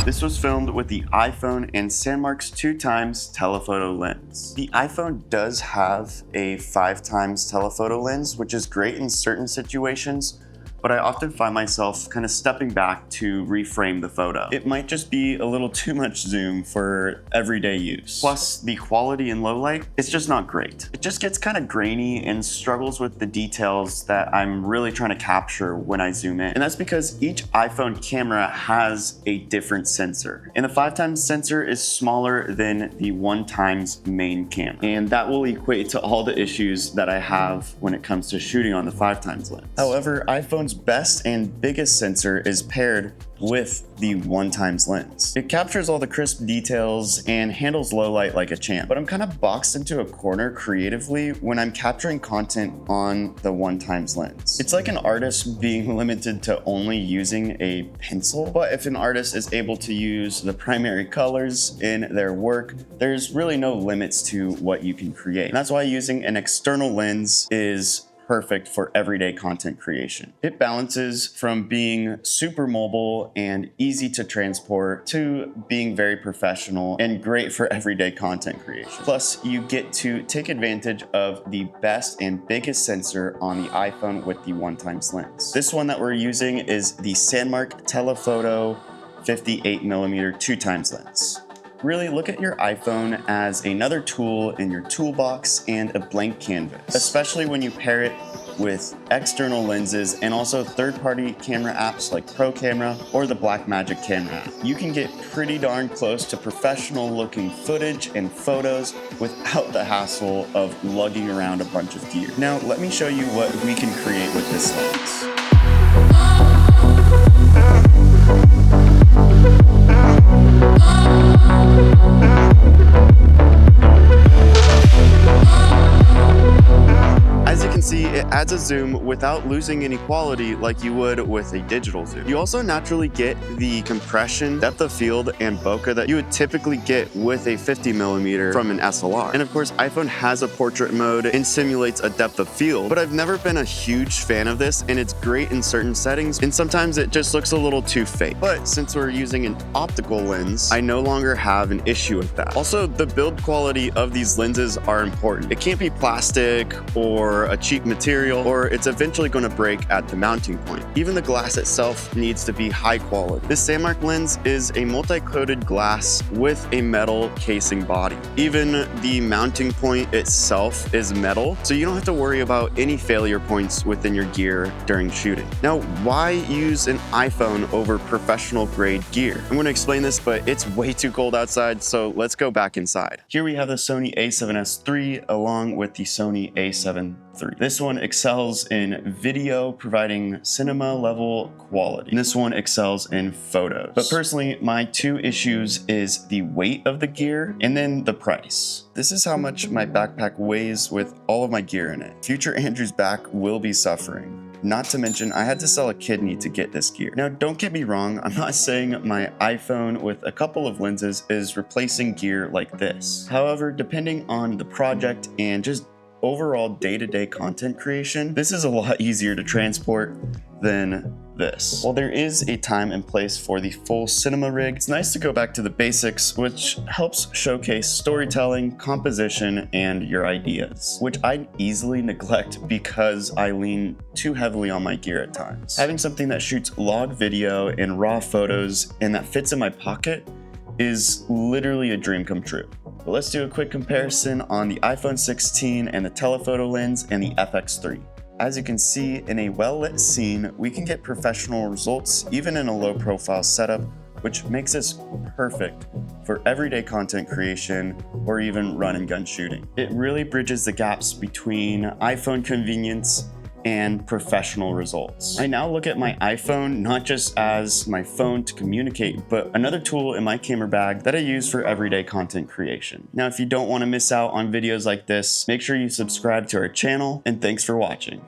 This was filmed with the iPhone and Sandmarc's 2x telephoto lens. The iPhone does have a 5x telephoto lens, which is great in certain situations, but I often find myself kind of stepping back to reframe the photo. It might just be a little too much zoom for everyday use. Plus, the quality in low light, it's just not great. It just gets kind of grainy and struggles with the details that I'm really trying to capture when I zoom in. And that's because each iPhone camera has a different sensor. And the 5x sensor is smaller than the 1x main camera. And that will equate to all the issues that I have when it comes to shooting on the 5x lens. However, iPhone's best and biggest sensor is paired with the 1x lens. It captures all the crisp details and handles low light like a champ, but I'm kind of boxed into a corner creatively when I'm capturing content on the 1x lens. It's like an artist being limited to only using a pencil, but if an artist is able to use the primary colors in their work, there's really no limits to what you can create. And that's why using an external lens is perfect for everyday content creation. It balances from being super mobile and easy to transport to being very professional and great for everyday content creation. Plus, you get to take advantage of the best and biggest sensor on the iPhone with the 1x lens. This one that we're using is the Sandmarc Telephoto 58mm 2x lens. Really look at your iPhone as another tool in your toolbox and a blank canvas, especially when you pair it with external lenses and also third-party camera apps like Pro Camera or the Blackmagic camera app. You can get pretty darn close to professional-looking footage and photos without the hassle of lugging around a bunch of gear. Now, let me show you what we can create with this lens. See, it adds a zoom without losing any quality like you would with a digital zoom. You also naturally get the compression, depth of field, and bokeh that you would typically get with a 50mm from an SLR. And of course, iPhone has a portrait mode and simulates a depth of field, but I've never been a huge fan of this, and it's great in certain settings, and sometimes it just looks a little too fake. But since we're using an optical lens, I no longer have an issue with that. Also, the build quality of these lenses are important. It can't be plastic or a cheap material, or it's eventually going to break at the mounting point. Even the glass itself needs to be high quality. This Sandmarc lens is a multi-coated glass with a metal casing body. Even the mounting point itself is metal, so you don't have to worry about any failure points within your gear during shooting. Now, why use an iPhone over professional grade gear? I'm going to explain this, but it's way too cold outside, so let's go back inside. Here we have the Sony a7S III along with the Sony a7 III. This one excels in video, providing cinema level quality. And this one excels in photos. But personally, my two issues is the weight of the gear and then the price. This is how much my backpack weighs with all of my gear in it. Future Andrew's back will be suffering. Not to mention, I had to sell a kidney to get this gear. Now, don't get me wrong, I'm not saying my iPhone with a couple of lenses is replacing gear like this. However, depending on the project and just overall day-to-day content creation, this is a lot easier to transport than this. While there is a time and place for the full cinema rig, it's nice to go back to the basics, which helps showcase storytelling, composition, and your ideas, which I easily neglect because I lean too heavily on my gear at times. Having something that shoots log video and raw photos and that fits in my pocket is literally a dream come true. But let's do a quick comparison on the iPhone 16 and the telephoto lens and the FX3. As you can see, in a well-lit scene, we can get professional results even in a low-profile setup, which makes this perfect for everyday content creation or even run-and-gun shooting. It really bridges the gaps between iPhone convenience and professional results. I now look at my iPhone not just as my phone to communicate, but another tool in my camera bag that I use for everyday content creation. Now, if you don't want to miss out on videos like this, make sure you subscribe to our channel, and thanks for watching.